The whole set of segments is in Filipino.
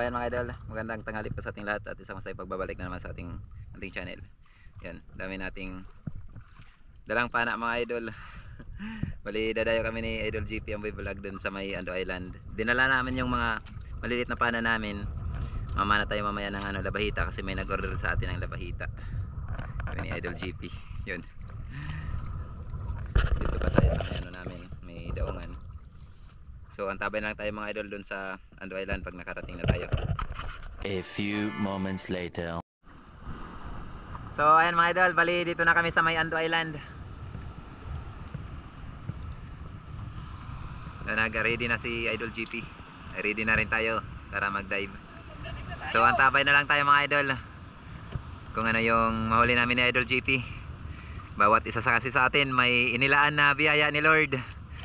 ayan mga idol, magandang tanghali po sa ating lahat at isang masayang pagbabalik na naman sa ating channel. Yan, dami nating dalang pana mga idol. Bali dadayo kami ni Idol GP ang vlog dun sa may Ando Island. Dinala namin yung mga maliliit na pana namin. Mamana tayo mamaya ng labahita kasi may nag-order sa atin ng labahita. Kami ni Idol GP. Yun. Dito pa sa isang namin, may daungan. So antabay lang tayo mga idol dun sa Ando Island pag nakarating na tayo. A few moments later. So ayan mga idol, bali dito na kami sa may Ando Island. Nag-ready na si Idol GP. Ready na rin tayo para mag-dive. So antabay na lang tayo mga idol kung ano yung mahuli namin ni Idol GP. Bawat isa sa kasi sa atin may inilaan na biyaya ni Lord.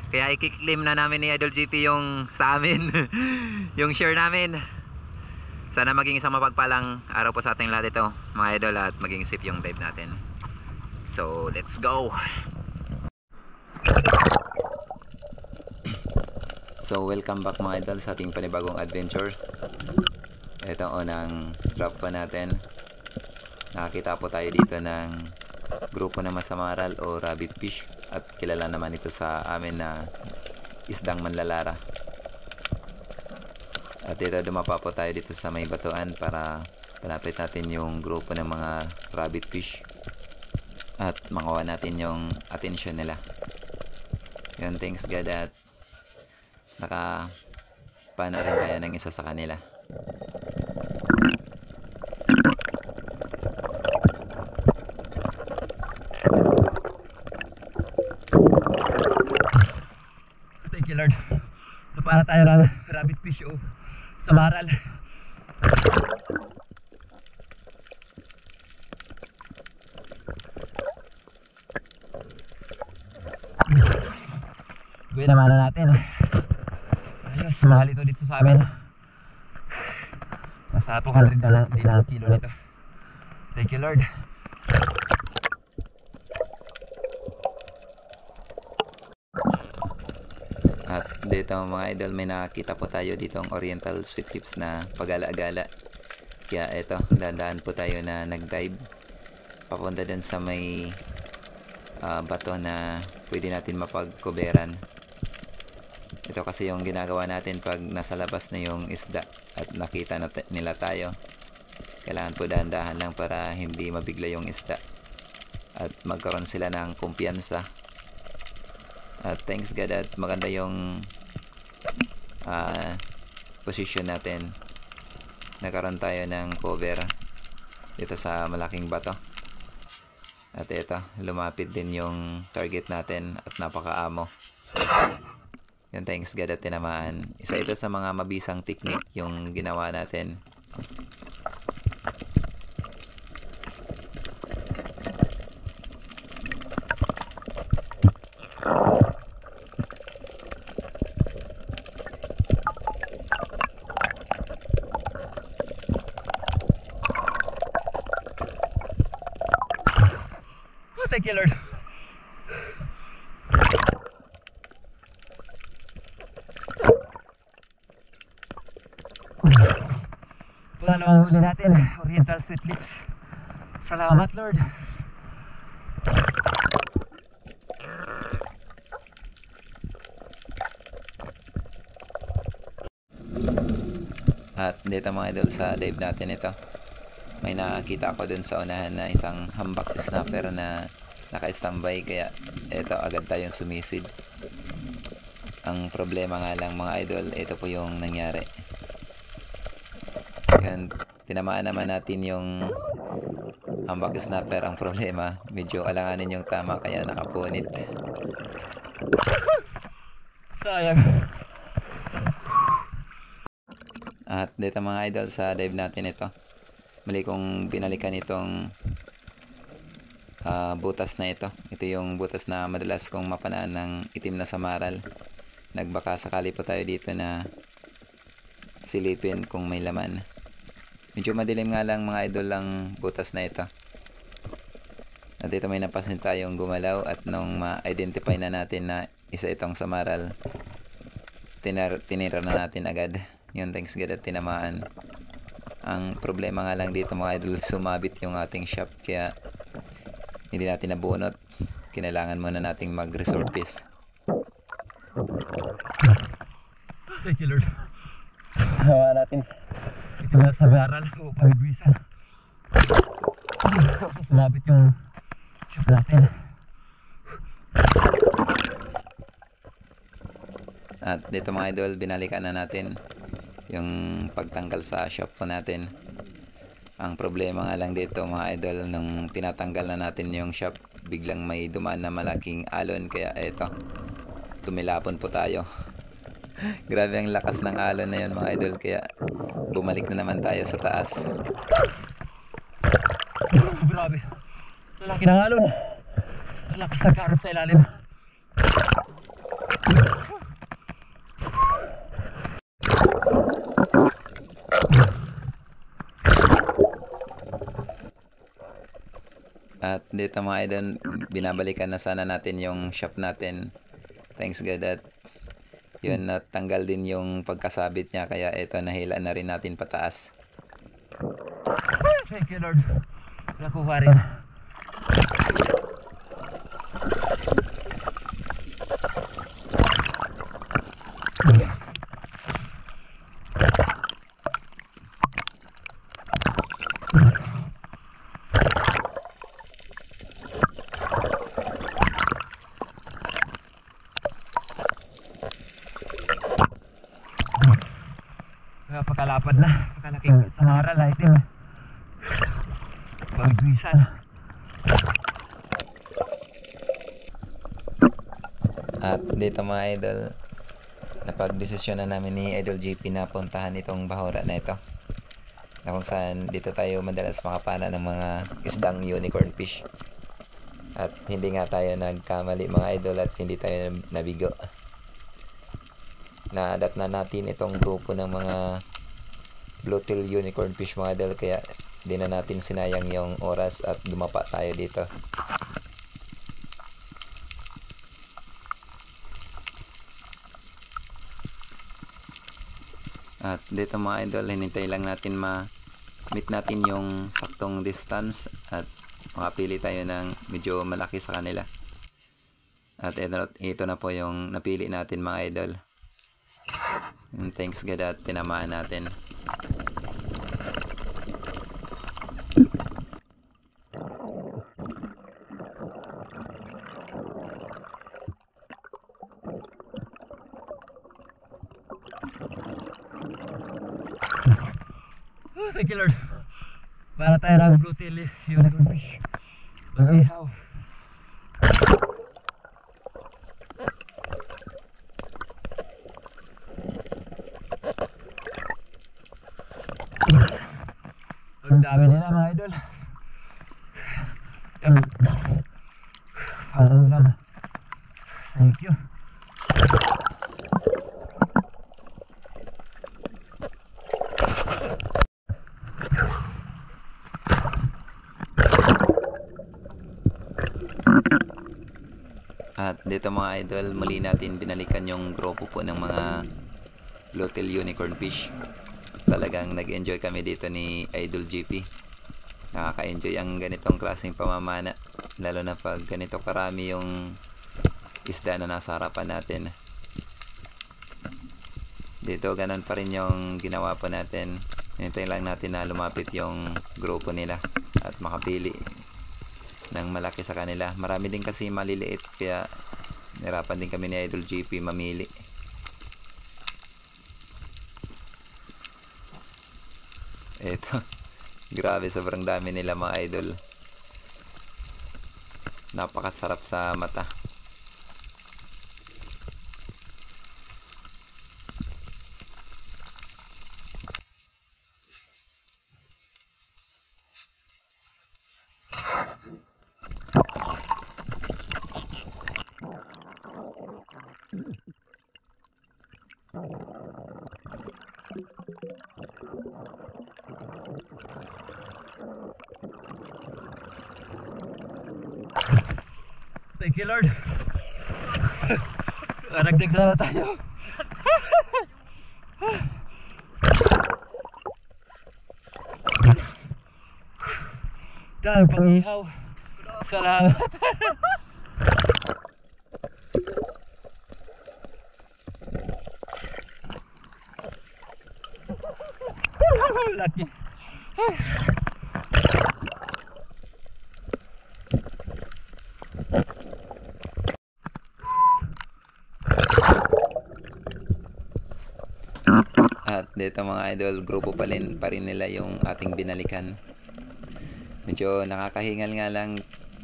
Kaya i-claim na namin ni Idol GP yung sa amin. Yung share namin. Sana maging isang mapagpalang araw po sa ating lahat ito mga idol at maging safe yung dive natin. So let's go. So welcome back mga idol sa ating panibagong adventure. Ito ang unang drop pa natin. Nakakita po tayo dito ng grupo na masamaral o rabbit fish. At kilala naman ito sa amin na isdang manlalara. At ito dumapa po tayo dito sa may batuan para malapit natin yung grupo ng mga rabbit fish. At makuha natin yung atensyon nila. Yun, thanks God at nakapano rin tayo ng isa sa kanila. Thank you Lord. Para tayo ng rabbit fish o samaral. Gawin naman na natin. Ayos, mahal ito dito sa amin. Nasa 200 na lang din ang kilo nito. Thank you Lord. At dito mga idol, may nakita po tayo dito ang oriental sweet lips na pagala-gala. Kaya ito, dadaan po tayo na nag-dive papunta din sa may bato na pwede natin mapagkuberan. Ito kasi yung ginagawa natin pag nasa labas na yung isda at nakita nila tayo. Kailangan po dahan-dahan lang para hindi mabigla yung isda at magkaroon sila ng kumpiyansa. At thanks God at maganda yung position natin. Nagkaroon tayo ng cover dito sa malaking bato. At ito, lumapit din yung target natin at napakaamo. Yan, thanks God at tinamaan. Isa ito sa mga mabisang technique yung ginawa natin. Thank you Lord. Pangalawang huli natin, oriental sweet lips. Salamat Lord. At dito mga idol sa dive natin ito, may nakakita ako dun sa unahan na isang hambak snapper na naka-standby, kaya ito agad tayong sumisid. Ang problema nga lang mga idol, ito po yung nangyari. Yan, tinamaan naman natin yung hambak snapper. Ang problema, medyo alanganin yung tama kaya nakapunit. Sayang. At dito mga idol sa dive natin ito, mali kong binalikan itong butas na ito. Ito yung butas na madalas kong mapanaan ng itim na samaral. Nagbaka sakali po tayo dito na silipin kung may laman. Medyo madilim nga lang mga idol lang butas na ito. At dito may napasin tayong gumalaw at nung ma-identify na natin na isa itong samaral, tinira na natin agad. Yun, thanks God at tinamaan. Ang problema nga lang dito mga idol, sumabit yung ating shaft kaya hindi natin nabunot. Kinailangan muna nating mag-resurface. Thank you, Lord. Nawa natin ito na sa baral o pagbisan. Sumabit yung shaft natin. At dito mga idol, binalikan na natin yung pagtanggal sa shaft po natin. Ang problema nga lang dito mga idol, nung tinatanggal na natin yung shaft, biglang may dumaan na malaking alon, kaya eto, tumilapon po tayo. Grabe ang lakas ng alon na yun mga idol, kaya bumalik na naman tayo sa taas. Grabe, lalaki ng alon. Lakas ng karot sa ilalim. At dito mga idol, binabalikan na sana natin yung shaft natin. Thanks God at yun, natanggal din yung pagkasabit niya, kaya ito, nahila na rin natin pataas. Thank you, Lord. Nakuha rin. Pakalapad na, pakalaking sangaral na itim. Pagbisan. At dito mga idol, napagdesisyon na namin ni Idol JP na puntahan itong bahura na ito, na kung saan dito tayo madalas makapana ng mga isdang unicorn fish. At hindi nga tayo nagkamali mga idol, at hindi tayo nabigo. Na-adapt na natin itong grupo ng mga bluegill unicorn fish mga idol, kaya di na natin sinayang yung oras at dumapa tayo dito. At dito mga idol, hinintay lang natin ma-meet natin yung saktong distance at makapili tayo ng medyo malaki sa kanila. At ito na po yung napili natin mga idol. And thanks God at tinamaan natin. Thank you, Lord. Para tayo ng bluegill unicorn fish. Mag-ihaw. Ang dami nila mga idol. Parang ulam. Thank you. At dito mga idol, muli natin binalikan yung grupo po ng mga bluegill unicorn fish. Talagang nag-enjoy kami dito ni Idol GP. Nakaka-enjoy ang ganitong klaseng pamamana, lalo na pag ganito karami yung isda na nasa harapan natin. Dito ganun pa rin yung ginawa po natin. Hintayin lang natin na lumapit yung grupo nila at makapili ng malaki sa kanila. Marami din kasi maliliit, kaya nirapan din kami ni Idol GP mamili. Eto, grabe, sobrang dami nila mga idol. Napakasarap sa mata. Thank you, Lord. Naragdag na tayo. Dami pang ihaw. Salamat. Laki. At dito mga idol, grupo pa rin nila yung ating binalikan. Medyo nakakahingal nga lang,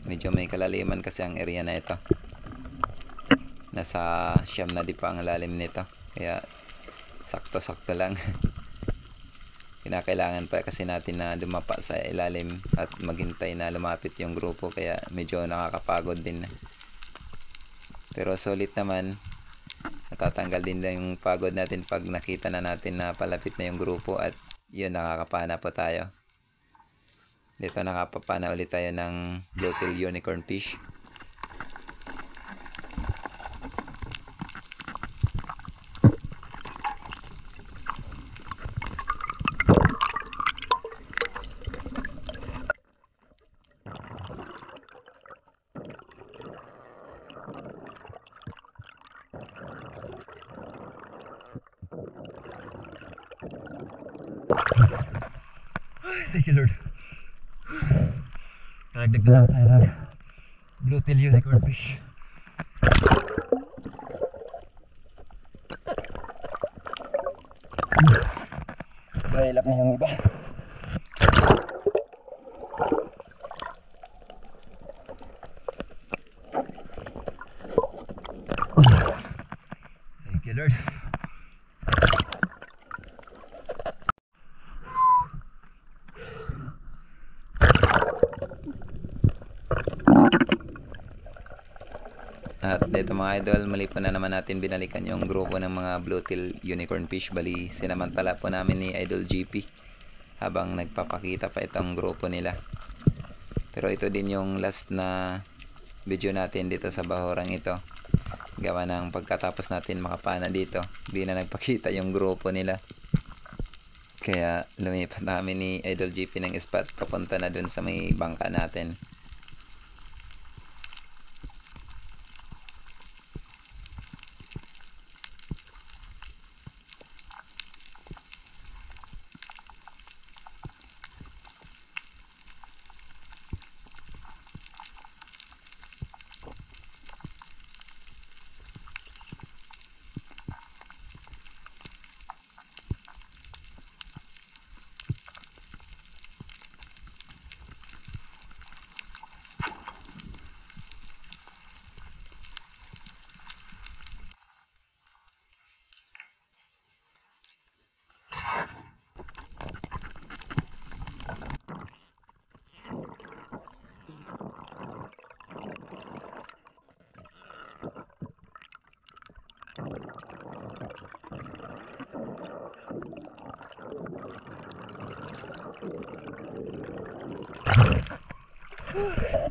medyo may kalaliman kasi ang area na ito. Nasa siyam na di pa ang lalim nito, kaya sakto-sakto lang. Kinakailangan pa kasi natin na dumapa sa ilalim at maghintay na lumapit yung grupo, kaya medyo nakakapagod din. Pero solid naman, natatanggal din yung pagod natin pag nakita na natin na palapit na yung grupo, at yun, nakakapana po tayo. Dito nakapapana ulit tayo ng bluegill unicorn fish. Thank you, Lord. Nagdag na lang tayo ng bluegill unicorn fish. Mahilap na yung iba. Thank you, Lord. At dito mga idol, mali po na naman natin binalikan yung grupo ng mga bluegill unicorn fish. Bali, sinamantala po namin ni Idol GP habang nagpapakita pa itong grupo nila. Pero ito din yung last na video natin dito sa bahorang ito. Gawa ng pagkatapos natin makapana dito, di na nagpakita yung grupo nila. Kaya lumipat namin ni Idol GP ng spot papunta na dun sa may bangka natin.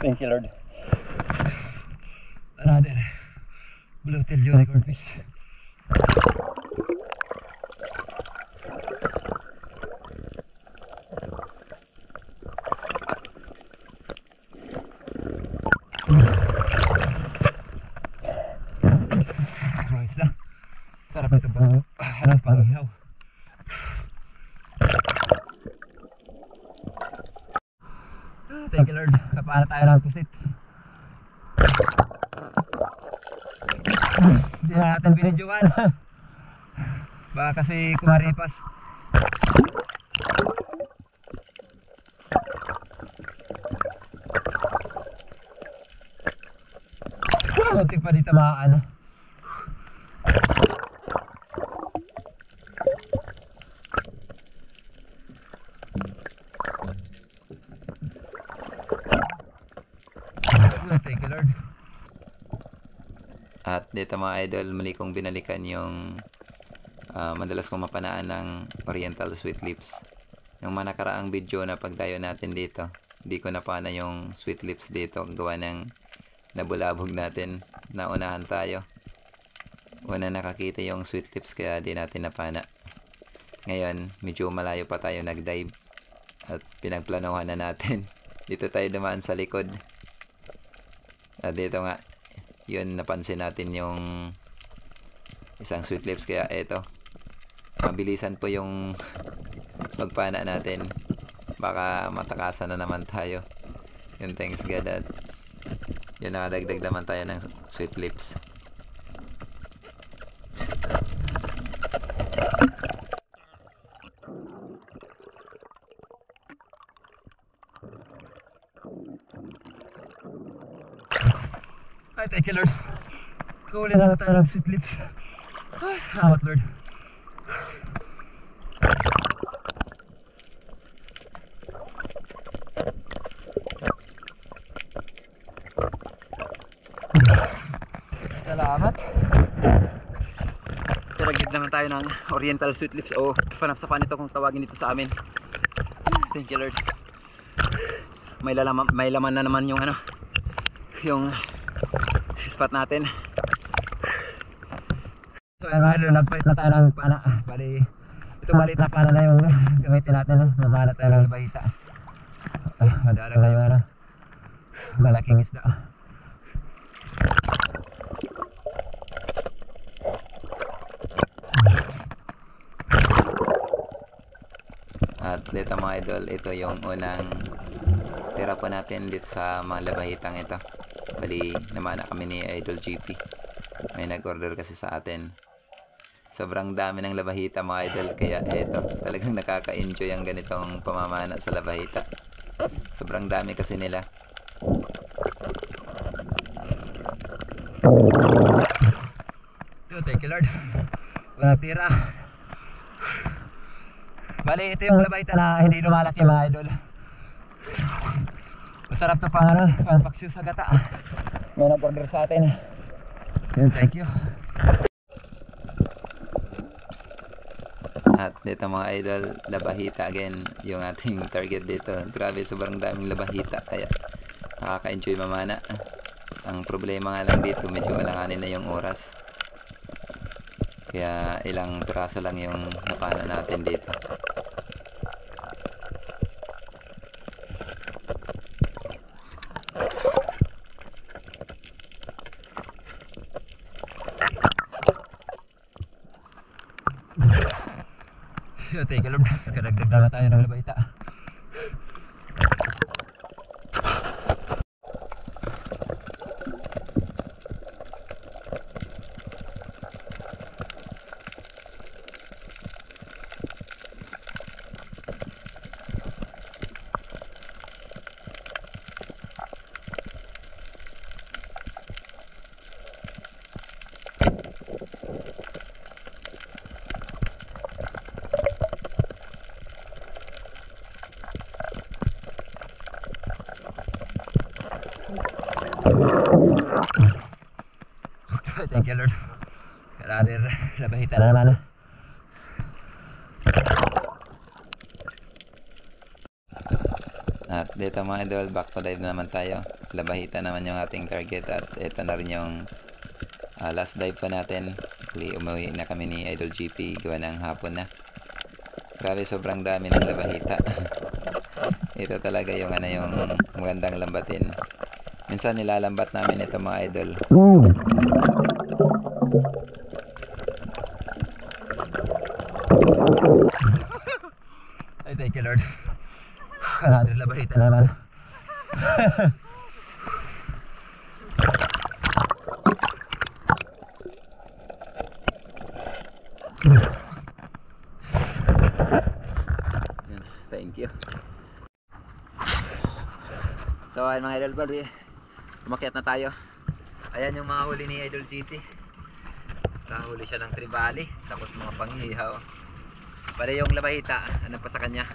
Thank you, Lord. Another bluegill unicorn fish. Ayos lang. Sarap ito pang ihaw. Thank you, Lord. Kapaan tayo ng pusit. Hindi na natin binidyokan. Baka kasi kumaripas. Kunti pa dito makaan. Thank you, Lord. At dito mga idol, mali kong binalikan yung madalas kong mapanaan ng oriental sweet lips. Yung mga nakaraang video na pagdayo natin dito, di ko napana yung sweet lips dito, gawa ng nabulabog natin, naunahan tayo. Una nakakita yung sweet lips kaya di natin napana. Ngayon medyo malayo pa tayo nag-dive at pinagplanuhan na natin dito tayo dumaan sa likod. At dito nga, yun napansin natin yung isang sweet lips, kaya eto, mabilisan po yung magpana natin, baka matakasan na naman tayo. Yun, thanks God at yun, nakadagdag naman tayo ng sweet lips. Ay, thank you Lord. Kuhuli na tayo ng sweet lips. Ay, salamat Lord. Salamat. Taragid naman tayo ng oriental sweet lips o panapsapan ito kung tawagin dito sa amin. Thank you Lord. May laman na naman yung yung spot natin. So ayun, nagpalit na tayo ng pana. Bali, ito maliit na pana na yung gamitin natin. Mamana tayo ng labahita. Madalang na yung malaking isda. At dito mga idol, ito yung unang tira po natin dito sa mga labahitang ito. Bali, namana kami ni Idol GP. May nag-order kasi sa atin. Sobrang dami ng labahita mga idol, kaya ito, talagang nakaka-enjoy ang ganitong pamamana sa labahita. Sobrang dami kasi nila. Thank you Lord. Walang tira. Bali, ito yung labahita na hindi lumalaki mga idol. Masarap to pang paksiw sa gata. May nag-order sa atin. Yun, thank you. At dito mga idol, labahita again yung ating target dito. Grabe, sobrang daming labahita, kaya nakaka-enjoy mamana. Ang problema nga lang dito, medyo alanganin na yung oras. Kaya ilang piraso lang yung napana natin dito. Thank you Lord. Kadagdag na tayo ng labahita. Thank you Lord. Karadir, labahita na naman. At dito mga idol, back to dive na naman tayo. Labahita naman yung ating target at ito na rin yung last dive pa natin. Umuwi na kami ni Idol GP, gawa ng hapon na. Grabe, sobrang dami ng labahita. Ito talaga yung yung magandang lambatin. Minsan nilalambat namin ito mga idol. Ay, thank you Lord. Karadir, labahita na naman. Thank you. So ayun mga idol, bali umakyat na tayo. Ayan yung mga huli ni Idol GP. Nahuli siya ng tribali, tapos mga panghihaw. Bali yung labahita, ano pa sa kanya,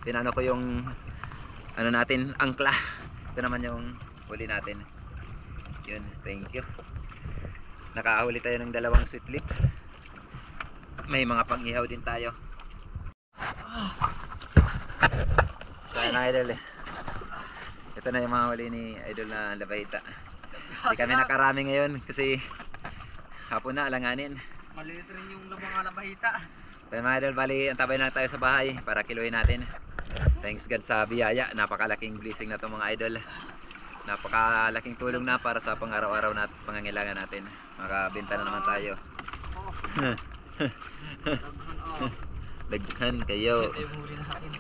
tinano ko yung natin, angkla. Ito naman yung huli natin. Yun, thank you. Nakahuli tayo ng dalawang sweet lips. May mga panghihaw din tayo. So ayun mga idol, ito na yung mga huli ni Idol na labahita. Hindi kami nakarami ngayon kasi hapon na, alanganin. Maliit rin yung mga labahita. So mga idol, bali antabay na tayo sa bahay para kiluhin natin. Thanks God sa biyaya. Napakalaking blessing na to mga idol. Napakalaking tulong na para sa pang-araw-araw na pangangailangan natin. Makabenta na naman tayo. Daghan kayo. Ito yung huli natin.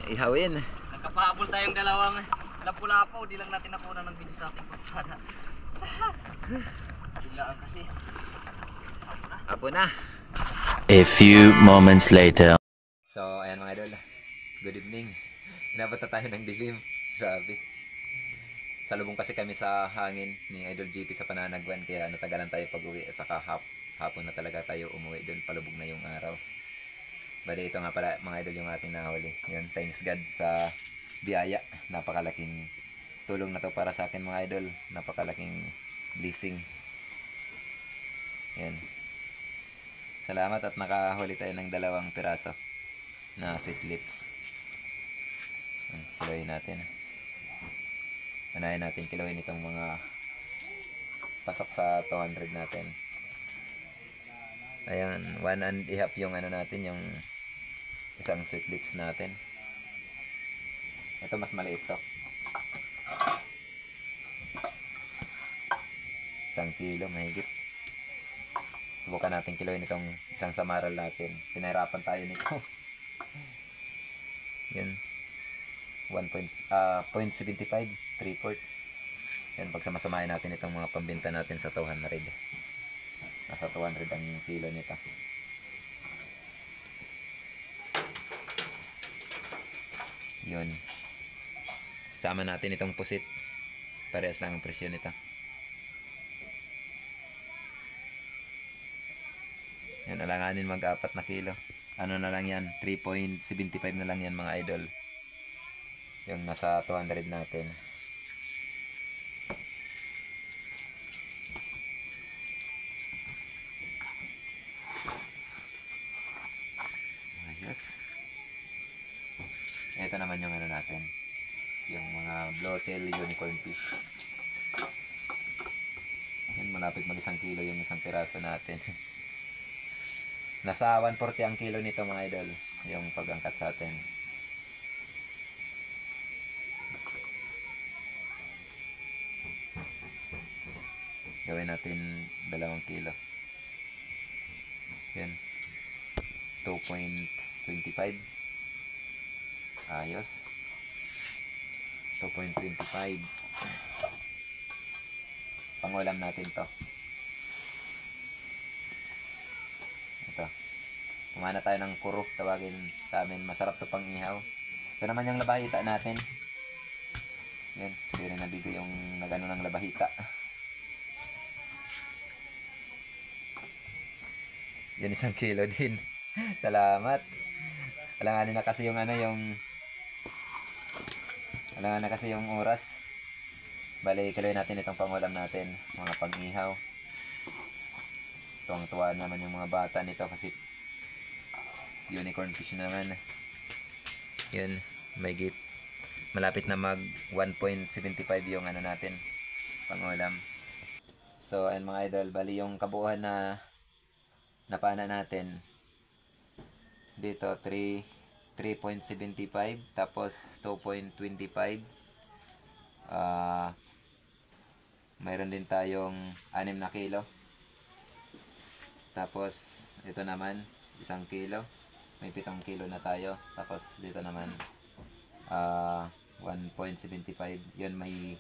Ihawin. Nagkapahabol tayong dalawang lapu-lapo. Di lang natin nakuha ng video sa ating pagkana. Bilaan kasi. Apo na. A few moments later. So, ayan mga idol. Good evening. Inabot na tayo ng dilim. Grabe. Salubong kasi kami sa hangin ni Idol GP sa Pananagwan kaya natagalan tayo pag-uwi at saka hapon na talaga tayo umuwi doon. Palubog na yung araw. Bali, ito nga pala mga idol yung ating nahuli. Yun, thanks God sa biyaya. Napakalaking tulong na to para sa akin mga idol. Napakalaking blessing. Yan. Salamat at nakahuli tayo ng 2 piraso na sweet lips. Kilohin natin. Anayin natin kilohin itong mga pasok sa 200 natin. Ayan, 1.5 yung ano natin, yung isang sweet lips natin. Ito mas maliit to. 1 kilo mahigit. Subukan natin kilohin itong isang samaral natin. Pinahirapan tayo nito. Yan. 0.75, 3/4. Yan, pagsamasamahin natin itong mga pambenta natin sa 200. Nasa 200 ang kilo nito. Yun. Sama natin itong pusit. Parehas lang ang presyo nito. Yan, alanganin mag-4 na kilo. Ano na lang yan, 3.75 na lang yan mga idol. Yung nasa 200 natin. Ayos. Ito naman yung ano natin. Yung mga blowtail unicorn fish. Yan, malapit mag 1 kilo yung isang piraso natin. Nasa 140 ang kilo nito mga idol. Yung pag-angkat sa atin. Gawin natin 2 kilo. Yan. 2.25. Ayos. 2.25. Pangulam natin to. Ito. Kumana tayo ng kuro. Tawagin sa amin. Masarap to pang ihaw. Ito naman yung labahita natin. Yan. Hindi rin nabigo yung nagano ng labahita. Yan 1 kilo din. Salamat. Alanganin na kasi yung ano yung alanganin na kasi yung oras. Bali, kiloin natin itong pangulam natin. Mga pang-ihaw. Tuwang-tuwa naman yung mga bata nito kasi unicorn fish naman. Yun. May malapit na mag 1.75 yung ano natin. Pangulam. So, ayun mga idol. Bali, yung kabuuan na napana natin dito 3.75 tapos 2.25 mayroon din tayong 6 na kilo tapos ito naman 1 kilo may 7 kilo na tayo tapos dito naman 1.75 yun may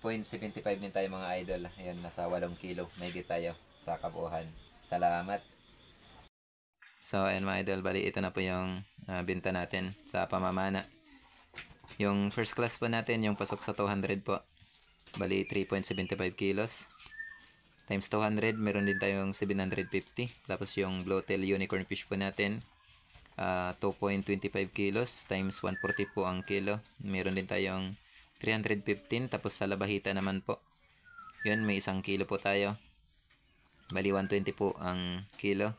8.75 din tayo mga idol ayun nasa 8 kilo may tayo sa kabuuan. Salamat. So, ayan mga idol, bali ito na po yung binta natin sa pamamana. Yung first class po natin, yung pasok sa 200 po. Bali 3.75 kilos. Times 200, meron din tayong 750. Tapos yung blowtail unicorn fish po natin, 2.25 kilos times 140 po ang kilo. Meron din tayong 315. Tapos sa labahita naman po, yun may 1 kilo po tayo. Bali 120 po ang kilo.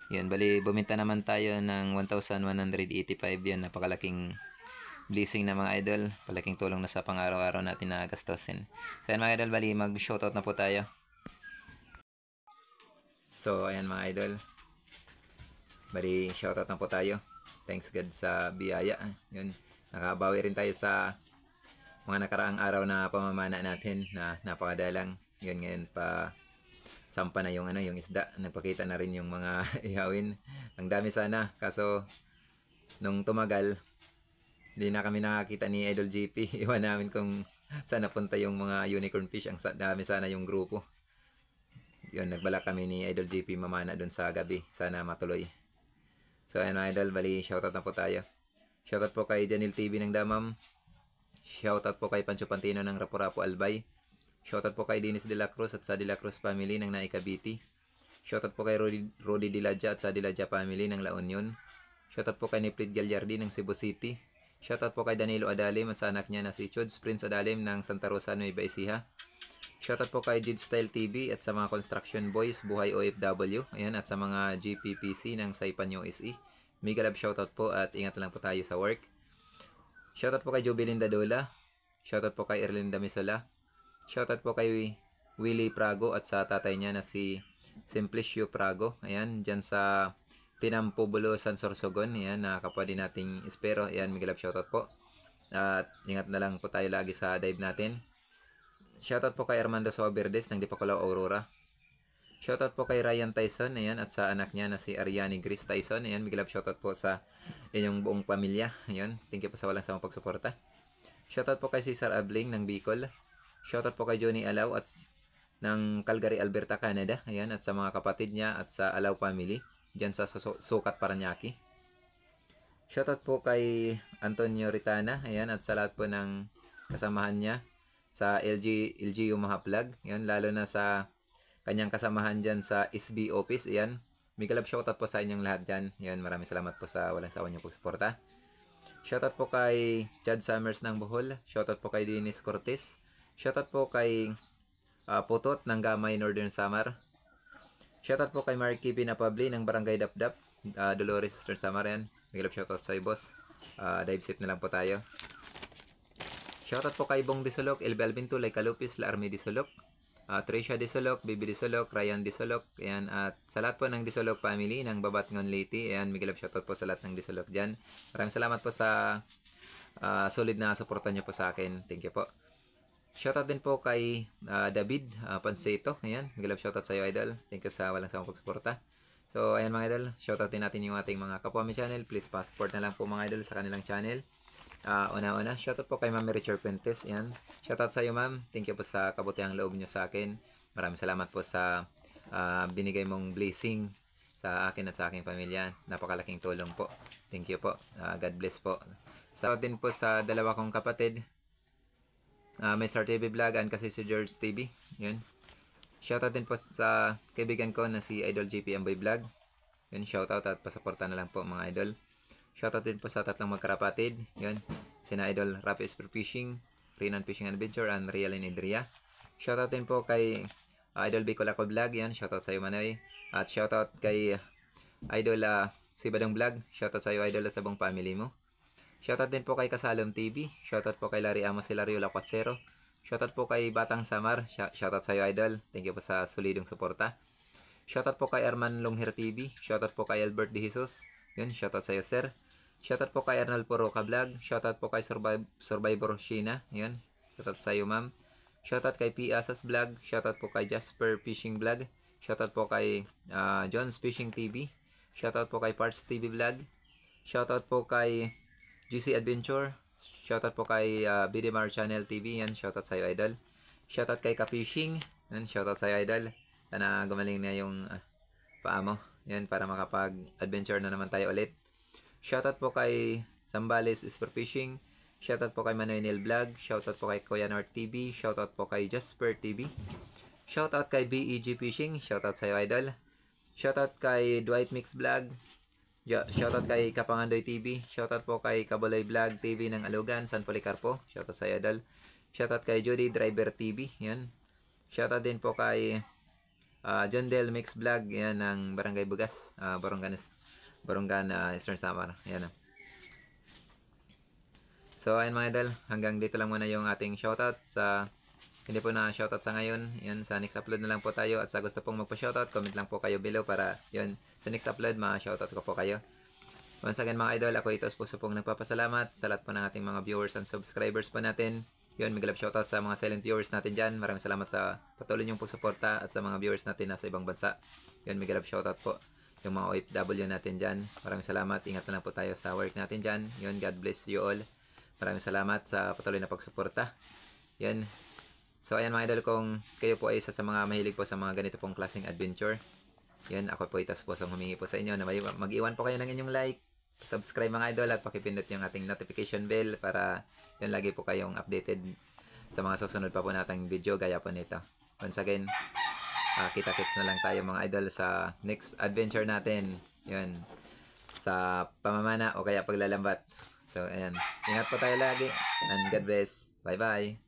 Yun, bali bumenta naman tayo ng 1,185. Yun, napakalaking blessing na mga idol. Palaking tulong na sa pang-araw-araw natin na gastusin. So ayan mga idol, bali mag-shoutout na po tayo. So ayan mga idol. Bali shoutout na po tayo. Thanks God sa biyaya. Yun, nakabawi rin tayo sa mga nakaraang araw na pamamana natin na napakadalang. Yun, ngayon pa sampa na yung yung isda. Nagpakita na rin yung mga ihawin. Ang dami sana, kaso nung tumagal, hindi na kami nakakita ni Idol GP. Iwan namin kung saan napunta yung mga unicorn fish. Ang dami sana yung grupo. Yun, nagbalak kami ni Idol GP mamana dun sa gabi. Sana matuloy. So ayun mga idol, bali shoutout na po tayo. Shoutout po kay Janil TV ng Damam. Shoutout po kay Pancho Pantino ng Rapu-Rapu Albay. Shoutout po kay Dennis De La Cruz at sa De La Cruz family ng Naikabiti. Shoutout po kay Rudy Diladja at sa Diladja family ng La Union. Shoutout po kay Niprid Gallardi ng Cebu City. Shoutout po kay Danilo Adalim at sa anak niya na si Chuds Prince Adalim ng Santa Rosa, Nueva Ecija. Shoutout po kay Jid Style TV at sa mga construction boys, Buhay OFW, ayan, at sa mga GPPC ng Saipan USE. Mega love shoutout po at ingat lang po tayo sa work. Shoutout po kay Jubilin Dadola. Shoutout po kay Erlinda Misola. Shoutout po kay Willie Prago at sa tatay niya na si Simplicio Prago. Ayan, dyan sa Tinampubulo, San Sorsogon. Ayan, na kapwa din nating espero. Ayan, mega love shoutout po. At ingat na lang po tayo lagi sa dive natin. Shoutout po kay Armando Soberdes ng Dipakulaw, Aurora. Shoutout po kay Ryan Tyson, ayan, at sa anak niya na si Ariane Grace Tyson. Ayan, big love shoutout po sa inyong buong pamilya. Ayan, thank you po sa walang samang pagsuporta. Shoutout po kay Cesar Abling ng Bicol. Shoutout po kay Johnny Alaw at ng Calgary, Alberta, Canada. Ayan, at sa mga kapatid niya at sa Alaw family diyan sa Sukat, Paranaque. Shoutout po kay Antonio Ritana, ayan, at sa lahat po ng kasamahan niya sa LGU Mahaplag, yan, lalo na sa kanyang kasamahan dyan sa SB office, yan, mega love shoutout po sa inyong lahat dyan, yan, maraming salamat po sa walang sawa niyong pagsuporta. Shoutout po kay Chad Summers ng Bohol, shoutout po kay Dennis Cortez, shoutout po kay Putot ng Gamay, Northern Samar, shoutout po kay Marky Pinapabli ng Barangay Dapdap, Dolores, Eastern Samar, yan, mega love shoutout sa iyo, boss. Dive safe na lang po tayo. Shoutout po kay Bong Disolok, El Balvin Tulay Kalupis, La Army Disolok, Tricia Disolok, Bibi Disolok, Ryan Disolok, ayan, at sa lahat po ng Disolok family ng Babatngon Leyte, ayan, mega love shoutout po sa lahat ng Disolok dyan. Maraming salamat po sa solid na suporta nyo po sa akin. Thank you po. Shoutout din po kay David Panseto, ayan, mega love shoutout sa iyo, idol. Thank you sa walang samang pagsuporta. So, ayan mga idol, shoutout din natin yung ating mga kapwa mi channel. Please pa-support na lang po mga idol sa kanilang channel. Una-una, shoutout po kay Ma'am Richard Puentes. Yan. Shoutout sa iyo, ma'am. Thank you po sa kabutihang loob niyo sa akin. Maraming salamat po sa binigay mong blessing sa akin at sa aking pamilya. Napakalaking tulong po. Thank you po. God bless po. Shoutout din po sa dalawa kong kapatid. May Star TV Vlog and kasi si George TV. Yun. Shoutout din po sa kaibigan ko na si Idol JP Amboy Vlog. Yun, shoutout at pasuporta na lang po mga idol. Shoutout din po sa tatlong magkarapatid. Yun. Sina Idol Rapi Spear Fishing, Renan Fishing Adventure, and Real in Idria. Shoutout din po kay Idol Bicolacol Vlog. Yan. Shoutout sa iyo, Manoy. At shoutout kay Idol si Badong Vlog. Shoutout sa iyo, Idol, at sa buong family mo. Shoutout din po kay Kasalom TV. Shoutout po kay Larry Amos Hilario Lacuatsero. Shoutout po kay Batang Samar. Shoutout sa iyo, Idol. Thank you po sa solidong suporta. Shoutout po kay Arman Longher TV. Shoutout po kay Albert De Jesus. Yun, shoutout sa iyo, sir. Shoutout po kay Arnold Poroca Vlog. Shoutout po kay Survivor Sheena. Yun. Shoutout sa iyo, ma'am. Shoutout kay P. Asas Vlog. Shoutout po kay Jasper Fishing Vlog. Shoutout po kay John's Fishing TV. Shoutout po kay Parts TV Vlog. Shoutout po kay GC Adventure. Shoutout po kay BDMR Channel TV. Yan. Shoutout sa iyo, idol. Shoutout kay Ka-Fishing. Yan. Shoutout sa iyo, idol. Sana gumaling na yung paa mo. Yan. Para makapag-adventure na naman tayo ulit. Shoutout po kay Zambales Spear Fishing. Shoutout po kay Manuel Vlog. Shoutout po kay Kuya North TV. Shoutout po kay Jasper TV. Shoutout kay BEG Fishing. Shoutout sa iyo, idol. Shoutout kay Dwight Mix Vlog. Shoutout kay Kapangandoy TV. Shoutout po kay Kabaloy Vlog TV ng Alugan, San Policarpo. Shoutout sa iyo, idol. Shoutout kay Jody Driver TV. Yan. Shoutout din po kay John Del Mix Vlog. Yan, ng Barangay Bugas. Barangay Eastern Samar. Ayan. So, ayun mga idol. Hanggang dito lang muna yung ating shoutout. Hindi po na shoutout sa ngayon. Yan, sa next upload na lang po tayo. At sa gusto pong magpa-shoutout, comment lang po kayo below para yun, sa next upload, ma-shoutout ko po kayo. Once again mga idol, ako ito puso pong nagpapasalamat sa lahat po ng ating mga viewers and subscribers po natin. Yun, may love shoutout sa mga silent viewers natin dyan. Maraming salamat sa patuloy niyong pagsuporta at sa mga viewers natin nasa ibang bansa. Yun, may love shoutout po yung mga OFW natin dyan. Maraming salamat. Ingat na lang po tayo sa work natin dyan. Yun, God bless you all. Maraming salamat sa patuloy na pagsuporta. Yun. So, ayan mga idol, kung kayo po ay isa sa mga mahilig po sa mga ganito pong klaseng adventure, yun, ako po itas po sa humingi po sa inyo na mag-iwan po kayo ng inyong like, subscribe mga idol at pakipindot yung ating notification bell para yun lagi po kayong updated sa mga susunod pa po nating video gaya po nito. Once again, kita-kits na lang tayo mga idol sa next adventure natin. Yun, sa pamamana o kaya paglalambat. So, ayan. Ingat po tayo lagi and God bless. Bye-bye.